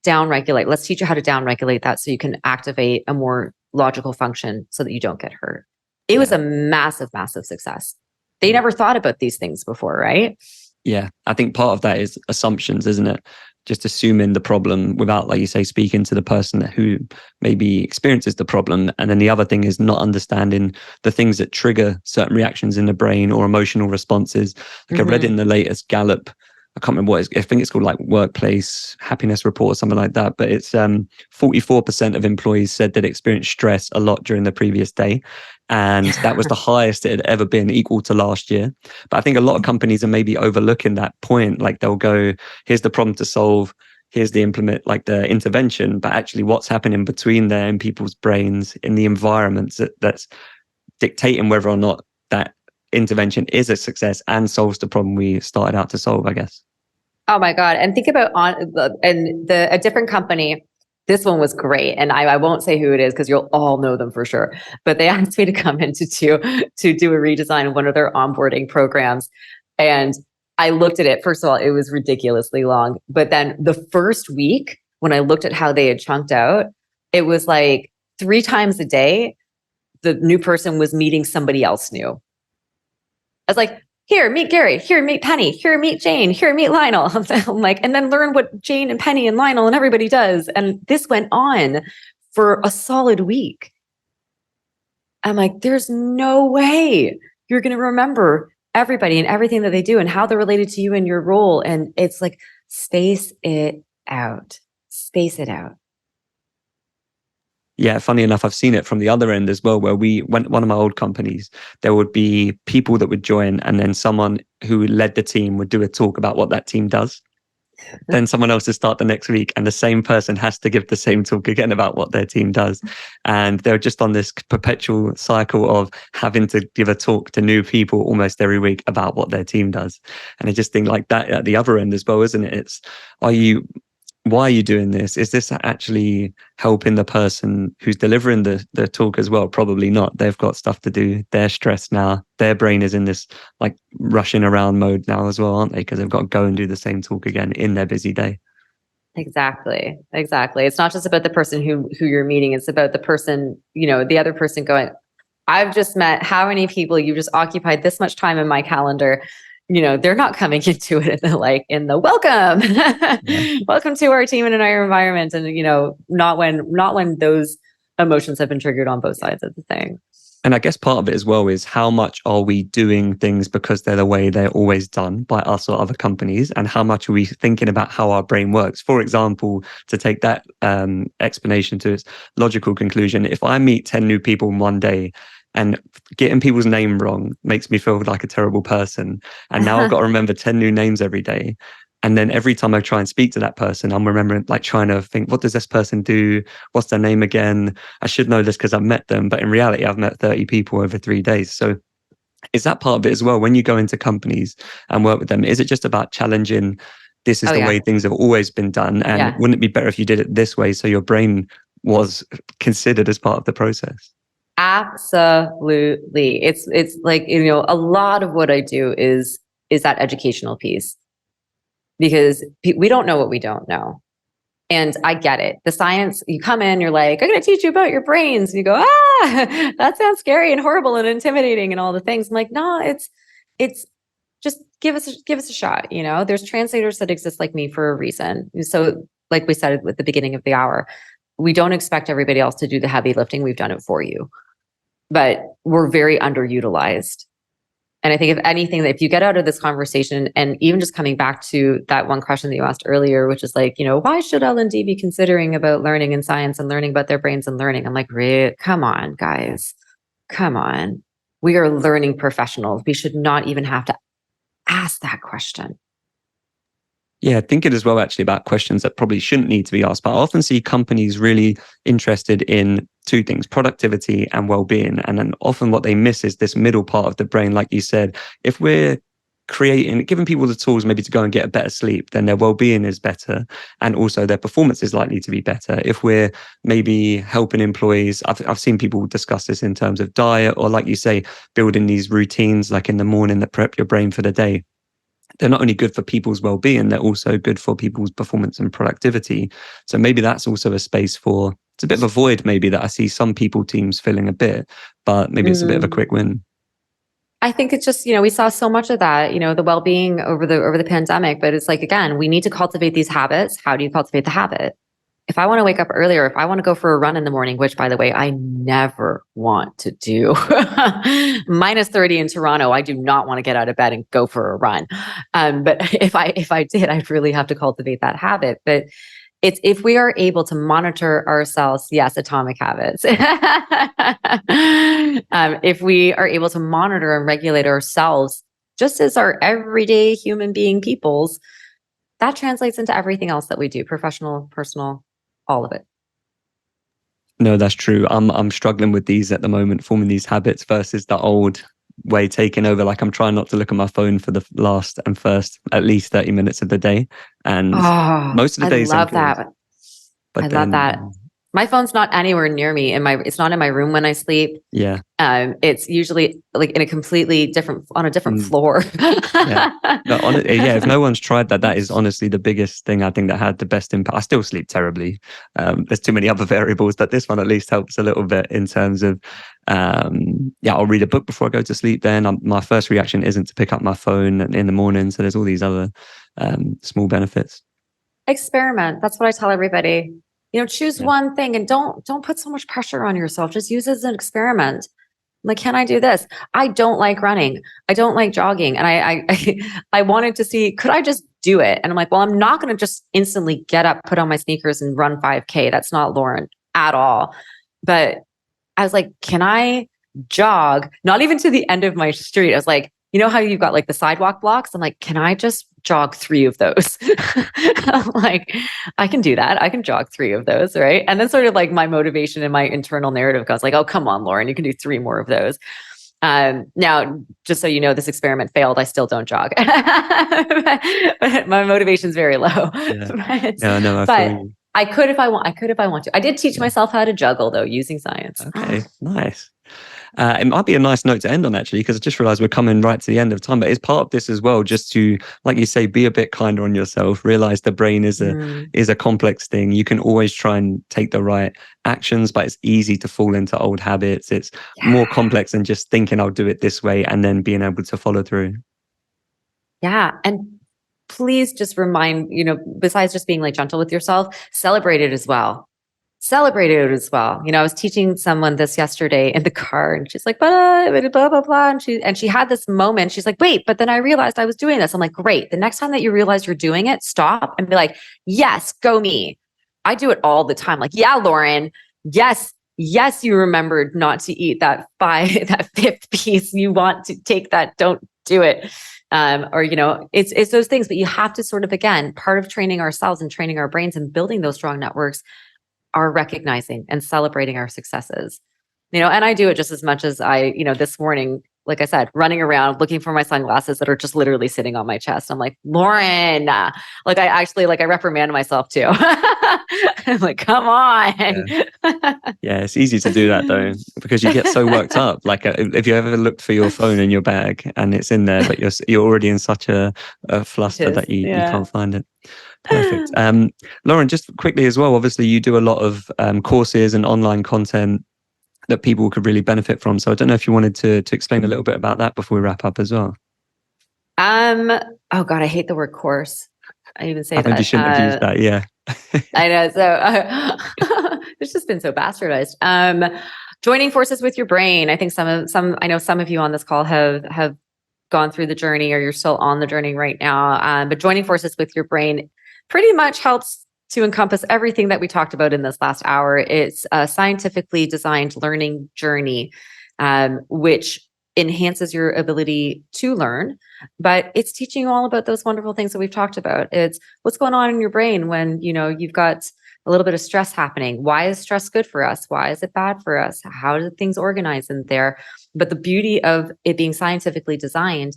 downregulate. Let's teach you how to downregulate that so you can activate a more logical function so that you don't get hurt. It was a massive, massive success. They never thought about these things before, right? Yeah, I think part of that is assumptions, isn't it? Just assuming the problem without, like you say, speaking to the person who maybe experiences the problem. And then the other thing is not understanding the things that trigger certain reactions in the brain or emotional responses. Like I read in the latest Gallup, I can't remember I think it's called like workplace happiness report or something like that. But it's 44% of employees said that experienced stress a lot during the previous day. And that was the highest it had ever been, equal to last year. But I think a lot of companies are maybe overlooking that point. Like they'll go, here's the problem to solve, here's the the intervention, but actually what's happening between there in people's brains, in the environments that's dictating whether or not that intervention is a success and solves the problem we started out to solve, I guess. Oh my God. And think about a different company. This one was great. And I won't say who it is because you'll all know them for sure. But they asked me to come in to do a redesign of one of their onboarding programs. And I looked at it. First of all, it was ridiculously long. But then the first week, when I looked at how they had chunked out, it was like 3 times a day, the new person was meeting somebody else new. I was like, here, meet Gary. Here, meet Penny. Here, meet Jane. Here, meet Lionel. I'm like, and then learn what Jane and Penny and Lionel and everybody does. And this went on for a solid week. I'm like, there's no way you're going to remember everybody and everything that they do and how they're related to you and your role. And it's like, space it out. Space it out. Yeah, funny enough, I've seen it from the other end as well, where one of my old companies, there would be people that would join and then someone who led the team would do a talk about what that team does. Then someone else would start the next week and the same person has to give the same talk again about what their team does. And they're just on this perpetual cycle of having to give a talk to new people almost every week about what their team does. And I just think like that at the other end as well, isn't it? It's, why are you doing this? Is this actually helping the person who's delivering the talk as well? Probably not. They've got stuff to do. They're stressed now. Their brain is in this like rushing around mode now as well, aren't they? Because they've got to go and do the same talk again in their busy day. Exactly. It's not just about the person who you're meeting. It's about the person, the other person going, I've just met how many people, you just occupied this much time in my calendar. They're not coming into it in the welcome, welcome to our team and in our environment. And, not when those emotions have been triggered on both sides of the thing. And I guess part of it as well is how much are we doing things because they're the way they're always done by us or other companies, and how much are we thinking about how our brain works? For example, to take that explanation to its logical conclusion, if I meet 10 new people in one day, and getting people's name wrong makes me feel like a terrible person. And now I've got to remember 10 new names every day. And then every time I try and speak to that person, I'm remembering, like trying to think, what does this person do? What's their name again? I should know this because I've met them. But in reality, I've met 30 people over 3 days. So is that part of it as well? When you go into companies and work with them, is it just about challenging, this is the way things have always been done? And wouldn't it be better if you did it this way so your brain was considered as part of the process? Absolutely. It's like, a lot of what I do is that educational piece, because we don't know what we don't know. And I get it. The science, you come in, you're like, I'm going to teach you about your brains. And you go, that sounds scary and horrible and intimidating and all the things. I'm like, no, it's just give us a shot. There's translators that exist like me for a reason. So like we said at the beginning of the hour, we don't expect everybody else to do the heavy lifting. We've done it for you, but we're very underutilized. And I think if anything, that if you get out of this conversation, and even just coming back to that one question that you asked earlier, which is like, why should L&D be considering about learning in science and learning about their brains and learning? I'm like, come on, guys, come on. We are learning professionals. We should not even have to ask that question. Yeah, thinking as well actually about questions that probably shouldn't need to be asked. But I often see companies really interested in two things, productivity and well-being. And then often what they miss is this middle part of the brain. Like you said, if we're giving people the tools maybe to go and get a better sleep, then their well-being is better. And also their performance is likely to be better. If we're maybe helping employees, I've seen people discuss this in terms of diet, or like you say, building these routines like in the morning that prep your brain for the day. They're not only good for people's well-being, they're also good for people's performance and productivity. So maybe that's also a space for, it's a bit of a void maybe that I see some teams filling a bit, but maybe it's a bit of a quick win. I think it's just, we saw so much of that, the well-being over the pandemic, but it's like, again, we need to cultivate these habits. How do you cultivate the habit? If I want to wake up earlier, if I want to go for a run in the morning, which by the way, I never want to do, -30 in Toronto, I do not want to get out of bed and go for a run. But if I did, I'd really have to cultivate that habit. But it's if we are able to monitor ourselves, yes, atomic habits. If we are able to monitor and regulate ourselves, just as our everyday human being peoples, that translates into everything else that we do, professional, personal, all of it. No, that's true. I'm struggling with these at the moment, forming these habits versus the old way taking over. Like I'm trying not to look at my phone for the last and first at least 30 minutes of the day. And most of the days I love that. But I love that. My phone's not anywhere near me. It's not in my room when I sleep. Yeah. It's usually like in a completely different floor. Yeah. No, if no one's tried that is honestly the biggest thing I think that had the best impact. I still sleep terribly. There's too many other variables, but this one at least helps a little bit in terms of, I'll read a book before I go to sleep. Then my first reaction isn't to pick up my phone in the morning. So there's all these other small benefits. Experiment. That's what I tell everybody. Choose one thing and don't put so much pressure on yourself. Just use it as an experiment. Like, can I do this? I don't like running. I don't like jogging. And I wanted to see, could I just do it? And I'm like, well, I'm not going to just instantly get up, put on my sneakers and run 5K. That's not Lauren at all. But I was like, can I jog? Not even to the end of my street. I was like, how you've got like the sidewalk blocks? I'm like, can I just jog 3 of those? I'm like, I can do that. I can jog 3 of those, right? And then sort of like my motivation and my internal narrative goes like, oh, come on, Lauren, you can do 3 more of those. Now, just so you know, this experiment failed. I still don't jog. But my motivation's very low. Yeah. But I could if I want. I could if I want to. I did teach myself how to juggle though, using science. Okay, nice. It might be a nice note to end on actually, because I just realized we're coming right to the end of time, but it's part of this as well, just to, like you say, be a bit kinder on yourself, realize the brain is a complex thing. You can always try and take the right actions, but it's easy to fall into old habits. It's more complex than just thinking I'll do it this way and then being able to follow through. Yeah. And please just remind, besides just being like gentle with yourself, celebrate it as well. I was teaching someone this yesterday in the car and she's like, blah, blah, blah, blah. And she had this moment. She's like, wait, but then I realized I was doing this. I'm like, great. The next time that you realize you're doing it, stop and be like, yes, go me. I do it all the time. Like, yeah, Lauren, yes, you remembered not to eat that 5th piece. You want to take that, don't do it. It's those things, but you have to sort of, again, part of training ourselves and training our brains and building those strong networks are recognizing and celebrating our successes, and I do it just as much as this morning, like I said, running around looking for my sunglasses that are just literally sitting on my chest. I'm like, Lauren, I reprimand myself too. I'm like, come on. Yeah, it's easy to do that though, because you get so worked up. Like if you ever looked for your phone in your bag and it's in there, but you're already in such a fluster that you can't find it. Perfect. Lauren, just quickly as well, obviously you do a lot of courses and online content that people could really benefit from. So I don't know if you wanted to explain a little bit about that before we wrap up as well. Oh God, I hate the word course. I even say I think you shouldn't have used that. Yeah. I know. So it's just been so bastardized. Joining forces with your brain. I think I know some of you on this call have gone through the journey, or you're still on the journey right now. But joining forces with your brain pretty much helps to encompass everything that we talked about in this last hour. It's a scientifically designed learning journey, which enhances your ability to learn, but it's teaching you all about those wonderful things that we've talked about. It's what's going on in your brain when you've got a little bit of stress happening. Why is stress good for us? Why is it bad for us? How do things organize in there? But the beauty of it being scientifically designed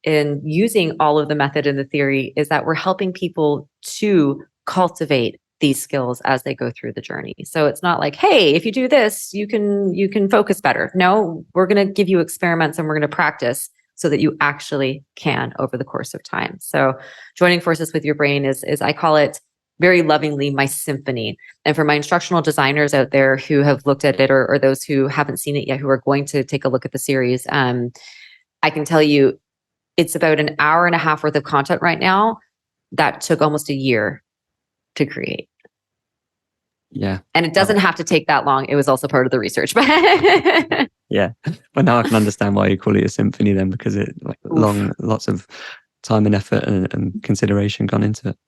and using all of the method and the theory is that we're helping people to cultivate these skills as they go through the journey. So it's not like, hey, if you do this, you can focus better. No, we're going to give you experiments and we're going to practice so that you actually can over the course of time. So joining forces with your brain is I call it very lovingly my symphony. And for my instructional designers out there who have looked at it, or those who haven't seen it yet, who are going to take a look at the series, I can tell you it's about an hour and a half worth of content right now that took almost a year to create. Yeah. And it doesn't have to take that long. It was also part of the research. Yeah. But now I can understand why you call it a symphony then, because it lots of time and effort and consideration gone into it.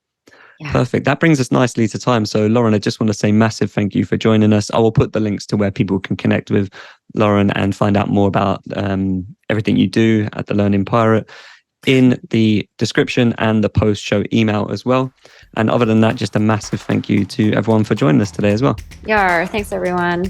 Yeah. Perfect. That brings us nicely to time. So Lauren, I just want to say massive thank you for joining us. I will put the links to where people can connect with Lauren and find out more about everything you do at the Learning Pirate in the description and the post-show email as well. And other than that, just a massive thank you to everyone for joining us today as well. Yeah, thanks everyone.